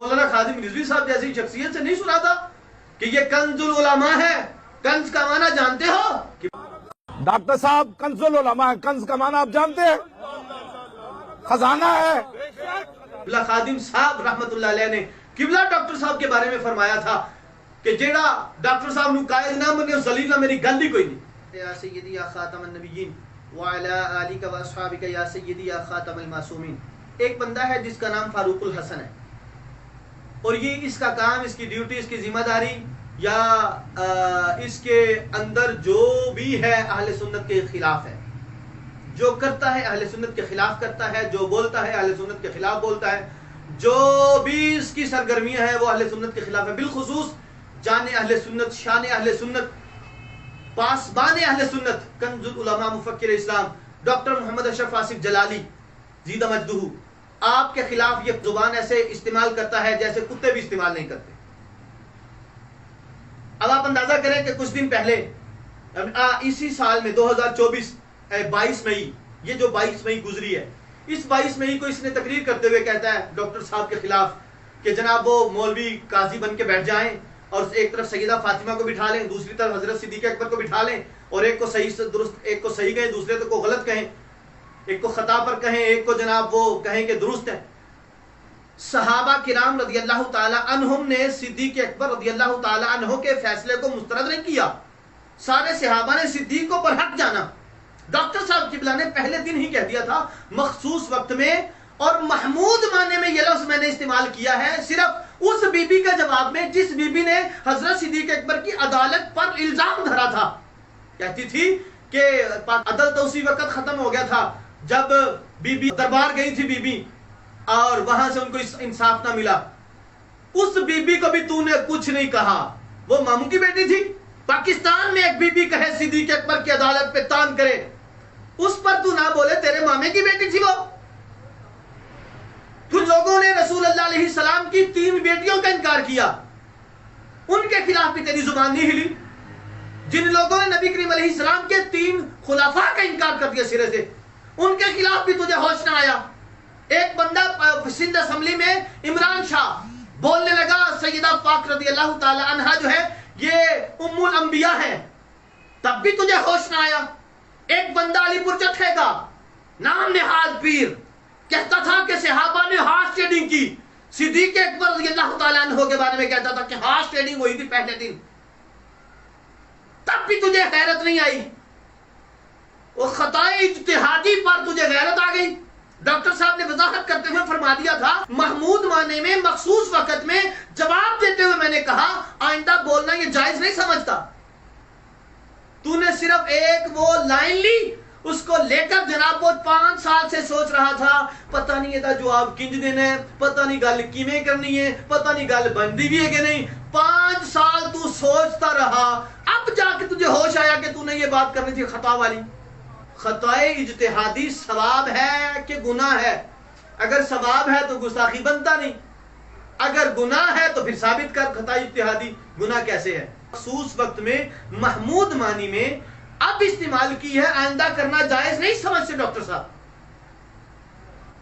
مولانا خادم رضوی صاحب جیسی شخصیت سے نہیں سنا تھا کہ یہ کنز العلماء ہے؟ کنز کا معنی جانتے ہو؟ ڈاکٹر صاحب کنز العلماء ہے، کنز کا معنی آپ جانتے ہیں؟ خزانہ ہے۔ قبلہ خادم صاحب رحمت اللہ علیہ نے قبلہ ڈاکٹر صاحب کے بارے میں فرمایا تھا کہ جیڑا ڈاکٹر صاحب نو قائد نہ بنے ذلیل نہ میری گل ہی کوئی نہیں۔ یا سیدی یا خاتم النبیین وعلی آلک و اصحابک یا سیدی یا خاتم المعصومین۔ ایک بندہ ہے جس کا نام فاروق الحسن ہے، اور یہ اس کا کام، اس کی ڈیوٹی، اس کی ذمہ داری یا اس کے اندر جو بھی ہے اہل سنت کے خلاف ہے، جو کرتا ہے اہل سنت کے خلاف کرتا ہے، جو بولتا ہے اہل سنت کے خلاف بولتا ہے، جو بھی اس کی سرگرمیاں ہیں وہ اہل سنت کے خلاف ہے۔ بالخصوص جان اہل سنت، شان اہل سنت، پاسبان اہل سنت، کنز العلماء مفکر اسلام ڈاکٹر محمد اشرف آصف جلالی زیدہ مجدہ آپ کے خلاف یہ زبان ایسے استعمال کرتا ہے جیسے کتے بھی استعمال نہیں کرتے۔ اب آپ اندازہ کریں کہ کچھ دن پہلے اسی سال میں 2024 22 مئی، یہ جو 22 مئی گزری ہے، اس 22 مئی کو اس نے تقریر کرتے ہوئے کہتا ہے ڈاکٹر صاحب کے خلاف کہ جناب وہ مولوی قاضی بن کے بیٹھ جائیں اور ایک طرف سیدہ فاطمہ کو بٹھا لیں، دوسری طرف حضرت صدیق اکبر کو بٹھا لیں، اور ایک کو صحیح سے درست، ایک کو صحیح کہیں، دوسرے کو غلط کہیں، ایک کو خطا پر کہیں، ایک کو جناب وہ کہیں کہ درست ہے۔ صحابہ کرام رضی اللہ تعالی عنہم نے صدیق اکبر رضی اللہ تعالی عنہ کے فیصلے کو مسترد نہیں کیا، سارے صحابہ نے صدیق کو برحق جانا۔ ڈاکٹر صاحب قبلہ نے پہلے دن ہی کہہ دیا تھا مخصوص وقت میں، اور محمود معنی میں یہ لفظ میں نے استعمال کیا ہے صرف اس بی بی کا جواب میں جس بی بی نے حضرت صدیق اکبر کی عدالت پر الزام دھرا تھا۔ کہتی تھی کہ عدل تو اسی وقت ختم ہو گیا تھا جب بی بی دربار گئی تھی بی بی، اور وہاں سے ان کو انصاف نہ ملا۔ اس بی بی کو بھی تو نے کچھ نہیں کہا، وہ ماموں کی بیٹی تھی۔ پاکستان میں ایک بی بی کہے صدیق اکبر کی عدالت پہ تان کرے، اس پر تو نہ بولے تیرے مامے کی بیٹی تھی وہ۔ کچھ لوگوں نے رسول اللہ علیہ السلام کی 3 بیٹیوں کا انکار کیا، ان کے خلاف بھی تیری زبان نہیں ہلی۔ جن لوگوں نے نبی کریم علیہ السلام کے 3 خلفاء کا انکار کر دیا سرے سے، ان کے خلاف بھی تجھے ہوش نہ آیا۔ ایک بندہ سندھ اسمبلی میں عمران شاہ بولنے لگا سیدہ پاک رضی اللہ تعالی عنہا جو ہے یہ ام الانبیاء ہے، تب بھی تجھے ہوش نہ آیا۔ ایک بندہ علی پور چٹھے کا نام نہاد پیر کہتا تھا کہ صحابہ نے ہارس ٹریڈنگ کی، صدیق اکبر رضی اللہ تعالی عنہ کے بارے میں کہتا تھا کہ ہارس ٹریڈنگ ہوئی تھی پہلے دن، تب بھی تجھے غیرت نہیں آئی۔ وہ خطائے اجتہادی پر تجھے غیرت آ گئی۔ ڈاکٹر صاحب نے وضاحت کرتے ہوئے فرما دیا تھا محمود معنی میں مخصوص وقت میں جواب دیتے ہوئے میں نے کہا آئندہ بولنا یہ جائز نہیں سمجھتا۔ تو نے صرف ایک وہ لائن لی، اس کو لے کر جناب وہ 5 سال سے سوچ رہا تھا پتہ نہیں یہ جواب کنج دینا ہے، پتہ نہیں گل کیویں کرنی ہے، پتہ نہیں گل بندی بھی ہے کہ نہیں۔ 5 سال تو سوچتا رہا، اب جا کے تجھے ہوش آیا کہ تو نے یہ بات کرنی تھی خطا والی۔ خطائے اجتہادی ثواب ہے کہ گناہ ہے؟ اگر ثواب ہے تو گستاخی بنتا نہیں، اگر گناہ ہے تو پھر ثابت کر خطائے اجتہادی گناہ کیسے ہے۔ مخصوص وقت میں محمود معنی میں اب استعمال کی ہے، آئندہ کرنا جائز نہیں سمجھتے ڈاکٹر صاحب۔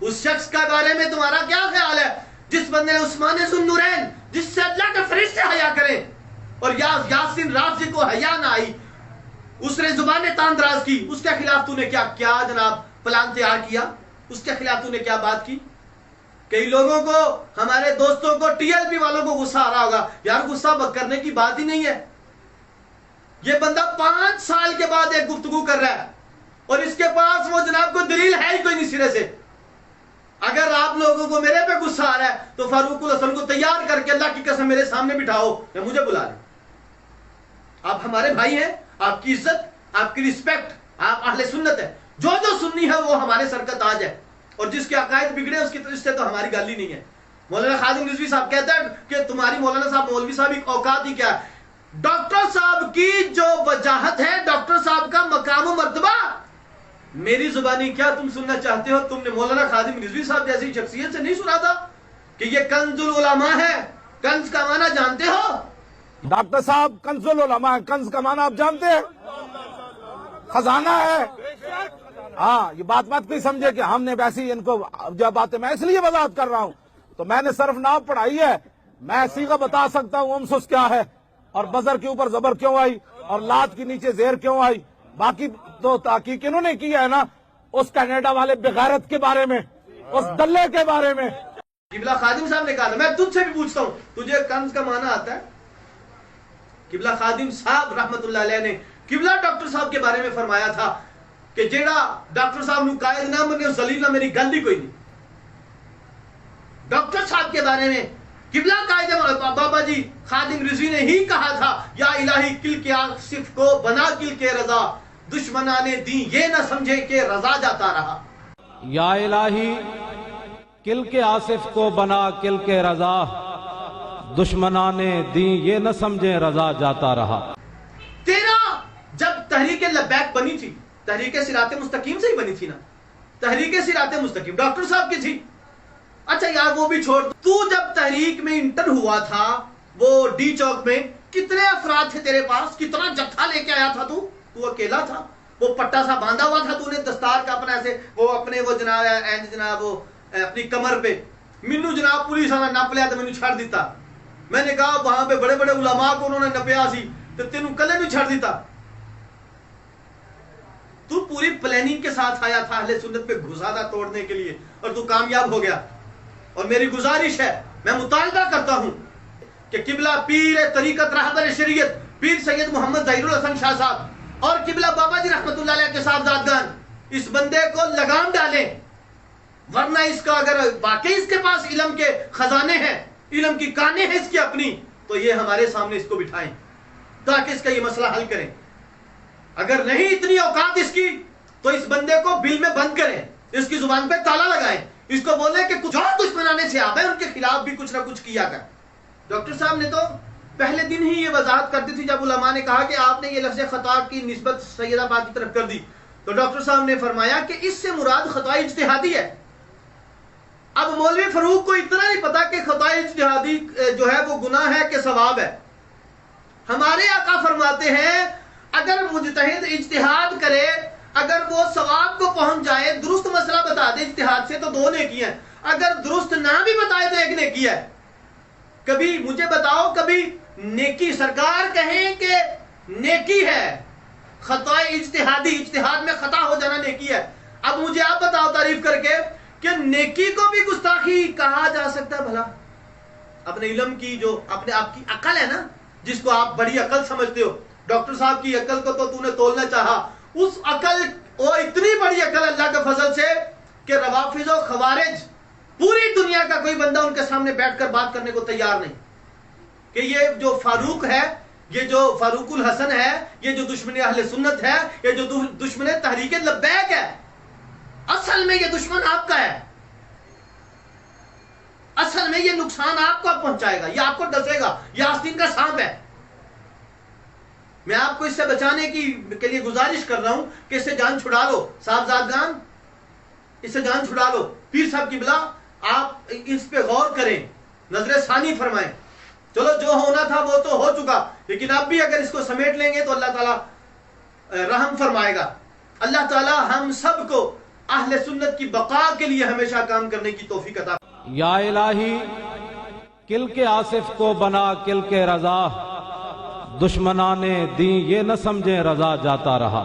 اس شخص کا بارے میں تمہارا کیا خیال ہے جس بندے نے عثمان ذو النورین، جس سے اللہ کے فرشتے حیا کریں، اور یاسین رافضی کو حیا نہ آئی، اس نے زبان تان دراز کی، اس کے خلاف تو نے کیا جناب پلان تیار کیا، اس کے خلاف تو نے کیا بات کی۔ کئی لوگوں کو، ہمارے دوستوں کو، ٹی ایل پی والوں کو غصہ آ رہا ہوگا، یار غصہ کرنے کی بات ہی نہیں ہے۔ یہ بندہ 5 سال کے بعد ایک گفتگو کر رہا ہے اور اس کے پاس وہ جناب کو دلیل ہے ہی کوئی نہیں سرے سے۔ اگر آپ لوگوں کو میرے پہ غصہ آ رہا ہے تو فاروق الحسن کو تیار کر کے اللہ کی قسم میرے سامنے بٹھاؤ یا مجھے بلا لیں۔ آپ ہمارے بھائی ہیں، آپ کی عزت، آپ کی رسپیکٹ، آپ اہل سنت ہے، جو سنی ہے وہ ہمارے سر کا تاج ہے، اور جس کے عقائد بگڑے اس سے تو ہماری گل ہی نہیں ہے۔ مولانا خادم رضوی صاحب کہتے ہیں کہ تمہاری مولانا صاحب مولوی صاحب کی اوقات ہی کیا ہے۔ ڈاکٹر صاحب کی جو وجاہت ہے، ڈاکٹر صاحب کا مقام و مرتبہ، میری زبانی کیا تم سننا چاہتے ہو؟ تم نے مولانا خادم رضوی صاحب جیسی شخصیت سے نہیں سنا تھا کہ یہ کنز العلماء ہے؟ کنز کا معنی جانتے ہو؟ ڈاکٹر صاحب کنز العلماء ہے، کنز کا معنی آپ جانتے ہیں؟ خزانہ ہے۔ ہاں، یہ بات کوئی سمجھے کہ ہم نے ویسی ان کو جو باتیں، میں اس لیے وضاحت کر رہا ہوں، تو میں نے صرف نام پڑھائی ہے، میں سیغہ بتا سکتا ہوں امسس کیا ہے اور بزر کے اوپر زبر کیوں آئی اور لات کے نیچے زیر کیوں آئی. باقی تو تحقیق انہوں نے کی ہے نا اس کینیڈا والے بغیرت کے بارے میں، اس دلے کے بارے میں. قبلہ خادم صاحب نے کہا تھا، میں تجھ سے بھی پوچھتا ہوں تجھے کنز کا معنی آتا ہے؟ قبلہ خادم صاحب رحمت اللہ علیہ نے قبلہ ڈاکٹر صاحب کے بارے میں فرمایا تھا کہ جیڑا ڈاکٹر صاحب نو قائد نہ بنے ذلیل نہ میری گل ہی کوئی نہیں. ڈاکٹر صاحب کے بارے میں قبلہ قائد بابا جی خادم رضوی نے ہی کہا تھا، یا الہی کل کے آصف کو بنا کل کے رضا، دشمنانے دین یہ نہ سمجھے کہ رضا جاتا رہا. یا الہی کل کے آصف کو بنا کل کے رضا، دشمنانے دین یہ نہ سمجھے رضا جاتا رہا. تیرا جب تحریک لبیک بنی تھی، تحریک صراط مستقیم سے ہی بنی تھی نا، تحریک صراط مستقیم ڈاکٹر صاحب کی تھی. اچھا یار وہ بھی چھوڑ، تو جب تحریک میں انٹر ہوا تھا وہ ڈی چوک میں کتنے افراد تھے تیرے پاس؟ کتنا جتھا لے کے آیا تھا تو اکیلا تھا؟ وہ پٹا سا باندھا ہوا تھا تو نے دستار کا اپنا ایسے وہ اپنے وہ جناب وہ اپنی کمر پہ. مینو جناب پولیس والا نپ لیا تو مینو چھڑ دیتا. میں نے کہا وہاں پہ بڑے بڑے علماء کو انہوں نے نپیا سی تو تینوں کلے نو چھڑ دیتا. تو پوری پلاننگ کے ساتھ آیا تھا اہل سنت پہ گھسادہ توڑنے کے لیے اور تو کامیاب ہو گیا. اور میری گزارش ہے، میں مطالبہ کرتا ہوں کہ قبلہ پیر طریقت رہبر شریعت پیر سید محمد ظہیر الحسن شاہ صاحب اور قبلہ بابا جی رحمت اللہ علیہ کے صاحبزادگان اس بندے کو لگام ڈالیں، ورنہ اس کا اگر واقعی اس کے پاس علم کے خزانے ہیں، علم کی کانیں ہیں اس کی اپنی، تو یہ ہمارے سامنے اس کو بٹھائیں تاکہ اس کا یہ مسئلہ حل کریں. اگر نہیں اتنی اوقات اس کی تو اس بندے کو بل میں بند کریں، اس کی زبان پہ تالا لگائیں، اس کو بولے کہ کچھ اور دشمنانے سے آپ ہیں ان کے خلاف بھی کچھ نہ کچھ کیا کر. ڈاکٹر صاحب نے تو پہلے دن ہی یہ وضاحت کر دی تھی جب علماء نے کہا کہ آپ نے یہ لفظ خطا کی نسبت سیدہ پاک کی طرف کر دی تو ڈاکٹر صاحب نے فرمایا کہ اس سے مراد خطا اجتہادی ہے. اب مولوی فاروق کو اتنا نہیں پتا کہ خطا اجتہادی جو ہے وہ گناہ ہے کہ ثواب ہے. ہمارے آقا فرماتے ہیں اگر مجتہد اجتہاد کرے، اگر وہ ثواب کو پہنچ جائے، درست مسئلہ بتا دے اجتہاد سے تو 2 نیکی ہیں، اگر درست نہ بھی بتائے تو 1 نیکی ہے. کبھی مجھے بتاؤ کبھی نیکی سرکار کہیں کہ نیکی ہے خطا اجتہادی، اجتہاد میں خطا ہو جانا نیکی ہے. اب مجھے آپ بتاؤ تعریف کر کے کہ نیکی کو بھی گستاخی کہا جا سکتا ہے بھلا؟ اپنے علم کی جو اپنے آپ کی عقل ہے نا، جس کو آپ بڑی عقل سمجھتے ہو، ڈاکٹر صاحب کی عقل کو تو نے تولنا چاہا، اس عقل وہ اتنی بڑی عقل اللہ کے فضل سے کہ روافض و خوارج پوری دنیا کا کوئی بندہ ان کے سامنے بیٹھ کر بات کرنے کو تیار نہیں کہ یہ جو فاروق ہے، یہ جو فاروق الحسن ہے، یہ جو دشمن اہل سنت ہے، یہ جو دشمن تحریک لبیک ہے، اصل میں یہ دشمن آپ کا ہے. اصل میں یہ نقصان آپ کو پہنچائے گا، یہ آپ کو ڈسے گا، یہ آستین کا سانپ ہے. میں آپ کو اس سے بچانے کے لیے گزارش کر رہا ہوں کہ اس سے جان چھڑا لو صاحبزادگان، اس سے جان چھڑا لو. پیر صاحب کی بلا آپ اس پہ غور کریں، نظر ثانی فرمائیں. چلو جو ہونا تھا وہ تو ہو چکا، لیکن اب بھی اگر اس کو سمیٹ لیں گے تو اللہ تعالیٰ رحم فرمائے گا. اللہ تعالیٰ ہم سب کو اہل سنت کی بقا کے لیے ہمیشہ کام کرنے کی توفیق عطا. یا الہی کل کے آصف کو بنا کل کے رضا، دشمنانے دین یہ نہ سمجھے رضا جاتا رہا.